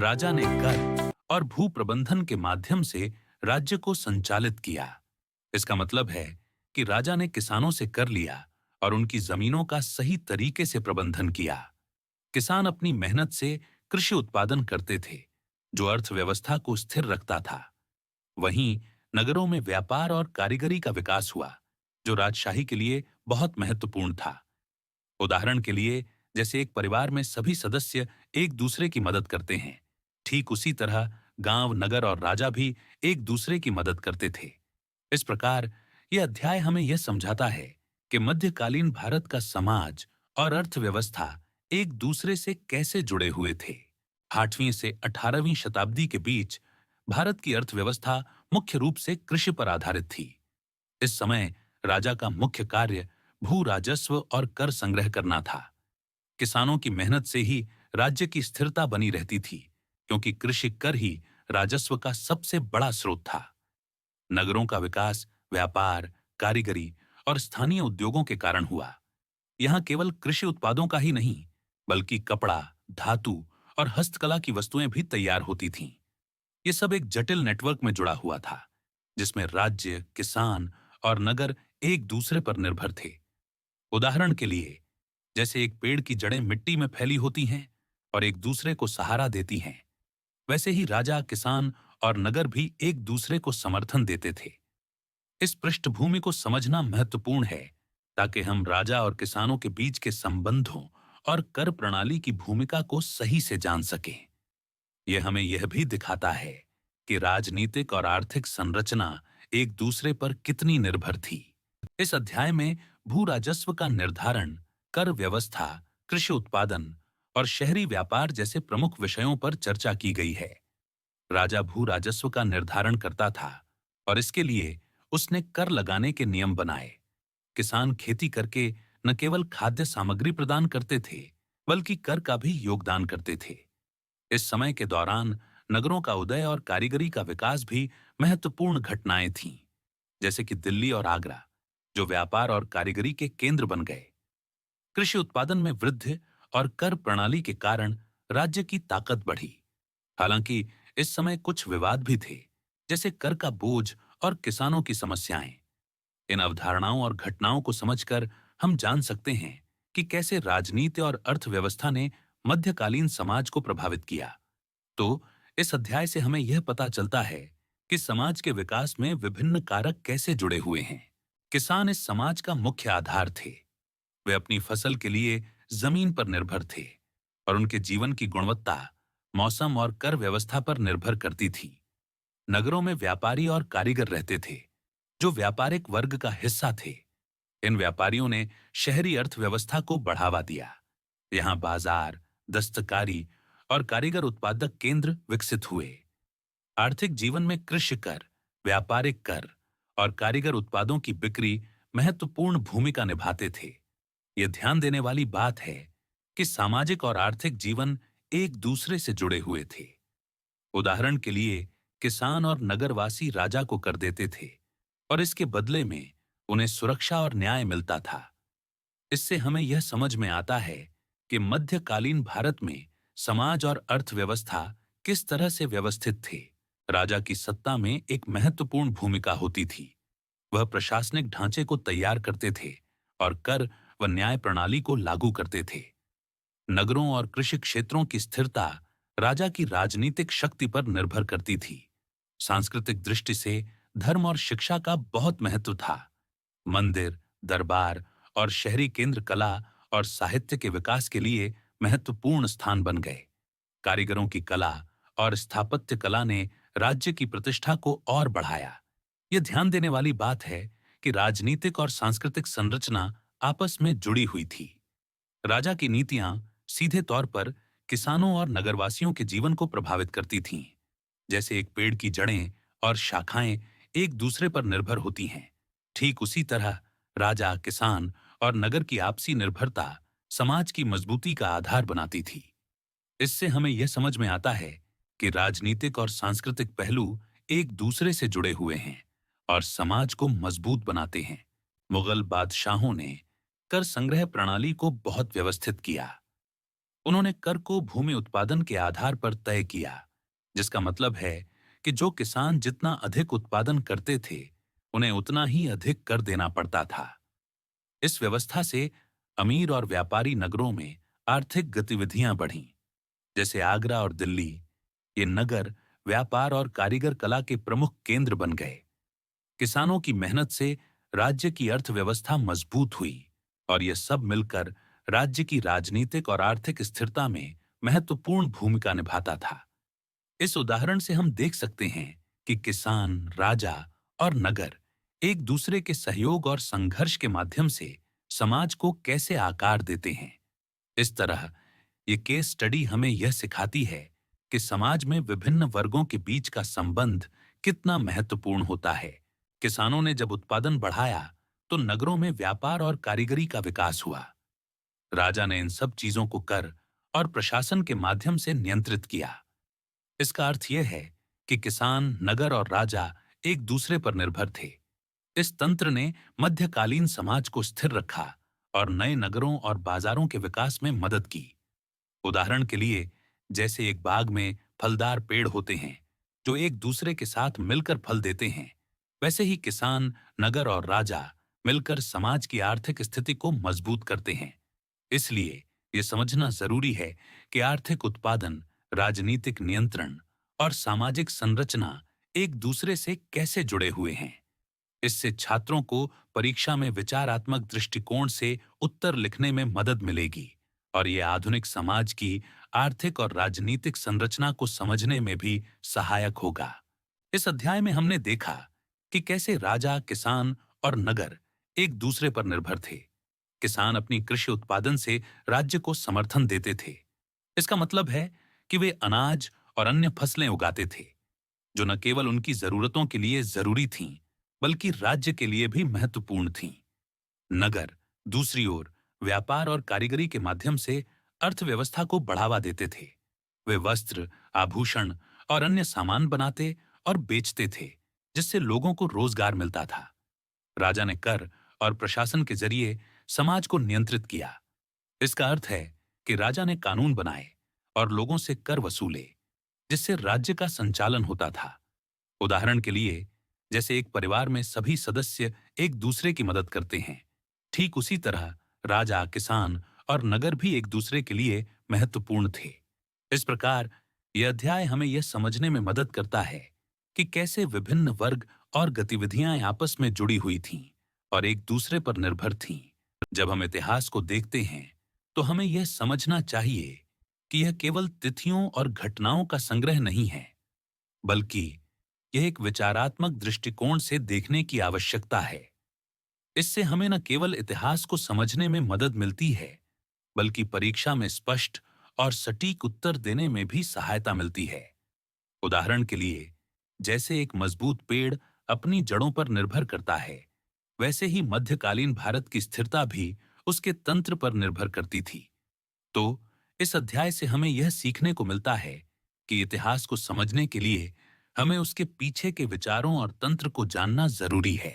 राजा ने कर और भू प्रबंधन के माध्यम से राज्य को संचालित किया। इसका मतलब है कि राजा ने किसानों से कर लिया और उनकी जमीनों का सही तरीके से प्रबंधन किया। किसान अपनी मेहनत से कृषि उत्पादन करते थे, जो अर्थव्यवस्था को स्थिर रखता था। वहीं नगरों में व्यापार और कारीगरी का विकास हुआ, जो राजशाही के लिए बहुत महत्वपूर्ण था। उदाहरण के लिए, जैसे एक परिवार में सभी सदस्य एक दूसरे की मदद करते हैं, ठीक उसी तरह गांव, नगर और राजा भी एक दूसरे की मदद करते थे। इस प्रकार यह अध्याय हमें यह समझाता है कि मध्यकालीन भारत का समाज और अर्थव्यवस्था एक दूसरे से कैसे जुड़े हुए थे। 8वीं से 18वीं शताब्दी के बीच भारत की अर्थव्यवस्था मुख्य रूप से कृषि पर आधारित थी। इस समय राजा का मुख्य कार्य भू राजस्व और कर संग्रह करना था। किसानों की मेहनत से ही राज्य की स्थिरता बनी रहती थी, क्योंकि कृषि कर ही राजस्व का सबसे बड़ा स्रोत था। नगरों का विकास व्यापार, कारीगरी और स्थानीय उद्योगों के कारण हुआ। यहाँ केवल कृषि उत्पादों का ही नहीं, बल्कि कपड़ा, धातु और हस्तकला की वस्तुएं भी तैयार होती थीं। ये सब एक जटिल नेटवर्क में जुड़ा हुआ था, जिसमें राज्य, किसान और नगर एक दूसरे पर निर्भर थे। उदाहरण के लिए, जैसे एक पेड़ की जड़ें मिट्टी में फैली होती हैं और एक दूसरे को सहारा देती हैं, वैसे ही राजा, किसान और नगर भी एक दूसरे को समर्थन देते थे। इस पृष्ठभूमि को समझना महत्वपूर्ण है, ताकि हम राजा और किसानों के बीच के संबंधों और कर प्रणाली की भूमिका को सही से जान सकें। यह हमें यह भी दिखाता है कि राजनीतिक और आर्थिक संरचना एक दूसरे पर कितनी निर्भर थी। इस अध्याय में भू राजस्व का निर्धारण, कर व्यवस्था, कृषि उत्पादन और शहरी व्यापार जैसे प्रमुख विषयों पर चर्चा की गई है। राजा भू राजस्व का निर्धारण करता था और इसके लिए उसने कर लगाने के नियम बनाए। किसान खेती करके न केवल खाद्य सामग्री प्रदान करते थे, बल्कि कर का भी योगदान करते थे। इस समय के दौरान नगरों का उदय और कारीगरी का विकास भी महत्वपूर्ण घटनाएं थीं, जैसे कि दिल्ली और आगरा, जो व्यापार और कारीगरी के केंद्र बन गए। कृषि उत्पादन में वृद्धि और कर प्रणाली के कारण राज्य की ताकत बढ़ी। हालांकि इस समय कुछ विवाद भी थे, जैसे कर का बोझ और किसानों की समस्याएं। इन अवधारणाओं और घटनाओं को समझकर हम जान सकते हैं कि कैसे राजनीति और अर्थव्यवस्था ने मध्यकालीन समाज को प्रभावित किया। तो इस अध्याय से हमें यह पता चलता है कि समाज के विकास में विभिन्न कारक कैसे जुड़े हुए हैं। किसान इस समाज का मुख्य आधार थे। वे अपनी फसल के लिए जमीन पर निर्भर थे और उनके जीवन की गुणवत्ता मौसम और कर व्यवस्था पर निर्भर करती थी। नगरों में व्यापारी और कारीगर रहते थे, जो व्यापारिक वर्ग का हिस्सा थे। इन व्यापारियों ने शहरी अर्थव्यवस्था को बढ़ावा दिया। यहाँ बाजार, दस्तकारी और कारीगर उत्पादक केंद्र विकसित हुए। आर्थिक जीवन में कृषि कर, व्यापारिक कर और कारीगर उत्पादों की बिक्री महत्वपूर्ण भूमिका निभाते थे। यह ध्यान देने वाली बात है कि सामाजिक और आर्थिक जीवन एक दूसरे से जुड़े हुए थे। उदाहरण के लिए, किसान और नगरवासी राजा को कर देते थे और इसके बदले में उन्हें सुरक्षा और न्याय मिलता था। इससे हमें यह समझ में आता है कि मध्यकालीन भारत में समाज और अर्थव्यवस्था किस तरह से व्यवस्थित थे। राजा की सत्ता में एक महत्वपूर्ण भूमिका होती थी। वह प्रशासनिक ढांचे को तैयार करते थे और कर व न्याय प्रणाली को लागू करते थे। नगरों और कृषि क्षेत्रों की स्थिरता राजा की राजनीतिक शक्ति पर निर्भर करती थी। सांस्कृतिक दृष्टि से धर्म और शिक्षा का बहुत महत्व था। मंदिर, दरबार और शहरी केंद्र कला और साहित्य के विकास के लिए महत्वपूर्ण स्थान बन गए। कारीगरों की कला और स्थापत्य कला ने राज्य की प्रतिष्ठा को और बढ़ाया। यह ध्यान देने वाली बात है कि राजनीतिक और सांस्कृतिक संरचना आपस में जुड़ी हुई थी। राजा की नीतियां सीधे तौर पर किसानों और नगरवासियों के जीवन को प्रभावित करती थीं। जैसे एक पेड़ की जड़ें और शाखाएं एक दूसरे पर निर्भर होती हैं, ठीक उसी तरह राजा, किसान और नगर की आपसी निर्भरता समाज की मजबूती का आधार बनाती थी। इससे हमें यह समझ में आता है कि राजनीतिक और सांस्कृतिक पहलू एक दूसरे से जुड़े हुए हैं और समाज को मजबूत बनाते हैं। मुगल बादशाहों ने कर संग्रह प्रणाली को बहुत व्यवस्थित किया। उन्होंने कर को भूमि उत्पादन के आधार पर तय किया, जिसका मतलब है कि जो किसान जितना अधिक उत्पादन करते थे, उन्हें उतना ही अधिक कर देना पड़ता था। इस व्यवस्था से अमीर और व्यापारी नगरों में आर्थिक गतिविधियां बढ़ीं। जैसे आगरा और दिल्ली, ये नगर व्यापार और कारीगर कला के प्रमुख केंद्र बन गए। किसानों की मेहनत से राज्य की अर्थव्यवस्था मजबूत हुई और यह सब मिलकर राज्य की राजनीतिक और आर्थिक स्थिरता में महत्वपूर्ण भूमिका निभाता था। इस उदाहरण से हम देख सकते हैं कि किसान, राजा और नगर एक दूसरे के सहयोग और संघर्ष के माध्यम से समाज को कैसे आकार देते हैं। इस तरह ये केस स्टडी हमें यह सिखाती है कि समाज में विभिन्न वर्गों के बीच का संबंध कितना महत्वपूर्ण होता है। किसानों ने जब उत्पादन बढ़ाया, तो नगरों में व्यापार और कारीगरी का विकास हुआ। राजा ने इन सब चीजों को कर और प्रशासन के माध्यम से नियंत्रित किया। इसका अर्थ यह है कि किसान, नगर और राजा एक दूसरे पर निर्भर थे। इस तंत्र ने मध्यकालीन समाज को स्थिर रखा और नए नगरों और बाजारों के विकास में मदद की। उदाहरण के लिए, जैसे एक बाग में फलदार पेड़ होते हैं जो एक दूसरे के साथ मिलकर फल देते हैं, वैसे ही किसान, नगर और राजा मिलकर समाज की आर्थिक स्थिति को मजबूत करते हैं। इसलिए यह समझना जरूरी है कि आर्थिक उत्पादन, राजनीतिक नियंत्रण और सामाजिक संरचना एक दूसरे से कैसे जुड़े हुए हैं। इससे छात्रों को परीक्षा में विचारात्मक दृष्टिकोण से उत्तर लिखने में मदद मिलेगी और ये आधुनिक समाज की आर्थिक और राजनीतिक संरचना को समझने में भी सहायक होगा। इस अध्याय में हमने देखा कि कैसे राजा, किसान और नगर एक दूसरे पर निर्भर थे। किसान अपनी कृषि उत्पादन से राज्य को समर्थन देते थे। इसका मतलब है कि वे अनाज और अन्य फसलें उगाते थे, जो न केवल उनकी जरूरतों के लिए जरूरी थीं, बल्कि राज्य के लिए भी महत्वपूर्ण थीं। नगर, दूसरी ओर, व्यापार और कारीगरी के माध्यम से अर्थव्यवस्था को बढ़ावा देते थे। वे वस्त्र, आभूषण और अन्य सामान बनाते और बेचते थे, जिससे लोगों को रोजगार मिलता था। राजा ने कर और प्रशासन के जरिए समाज को नियंत्रित किया। इसका अर्थ है कि राजा ने कानून बनाए और लोगों से कर वसूले, जिससे राज्य का संचालन होता था। उदाहरण के लिए, जैसे एक परिवार में सभी सदस्य एक दूसरे की मदद करते हैं, ठीक उसी तरह राजा, किसान और नगर भी एक दूसरे के लिए महत्वपूर्ण थे। इस प्रकार यह अध्याय हमें यह समझने में मदद करता है कि कैसे विभिन्न वर्ग और गतिविधियां आपस में जुड़ी हुई थीं और एक दूसरे पर निर्भर थीं। जब हम इतिहास को देखते हैं, तो हमें यह समझना चाहिए कि यह केवल तिथियों और घटनाओं का संग्रह नहीं है, बल्कि यह एक विचारात्मक दृष्टिकोण से देखने की आवश्यकता है। इससे हमें न केवल इतिहास को समझने में मदद मिलती है, बल्कि परीक्षा में स्पष्ट और सटीक उत्तर देने में भी सहायता मिलती है। उदाहरण के लिए, जैसे एक मजबूत पेड़ अपनी जड़ों पर निर्भर करता है, वैसे ही मध्यकालीन भारत की स्थिरता भी उसके तंत्र पर निर्भर करती थी। तो इस अध्याय से हमें यह सीखने को मिलता है कि इतिहास को समझने के लिए हमें उसके पीछे के विचारों और तंत्र को जानना जरूरी है।